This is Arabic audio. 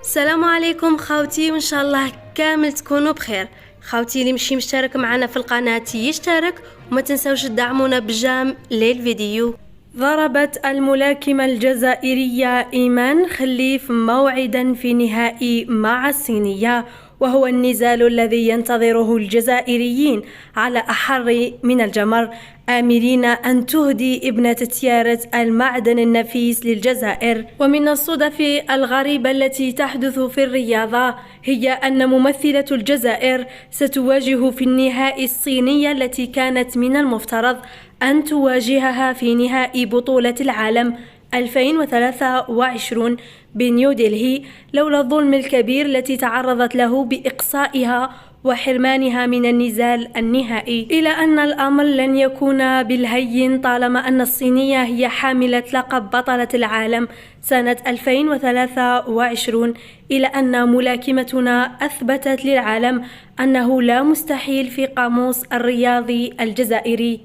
السلام عليكم خاوتي، وان شاء الله كامل تكونوا بخير. خاوتي اللي مشي مشترك معنا في القناة يشترك، وما تنسوش تدعمونا بجام للفيديو. ضربت الملاكمة الجزائرية إيمان خليف موعدا في نهائي مع الصينية، وهو النزال الذي ينتظره الجزائريين على أحر من الجمر، آملين أن تهدي ابنة تيارة المعدن النفيس للجزائر. ومن الصدف الغريبة التي تحدث في الرياضة هي أن ممثلة الجزائر ستواجه في النهائي الصينية التي كانت من المفترض أن تواجهها في نهائي بطولة العالم 2023 بنيودلهي، لولا الظلم الكبير التي تعرضت له بإقصائها وحرمانها من النزال النهائي. إلى أن الأمر لن يكون بالهين طالما أن الصينية هي حاملة لقب بطلة العالم سنة 2023، إلى أن ملاكمتنا أثبتت للعالم أنه لا مستحيل في قاموس الرياضي الجزائري.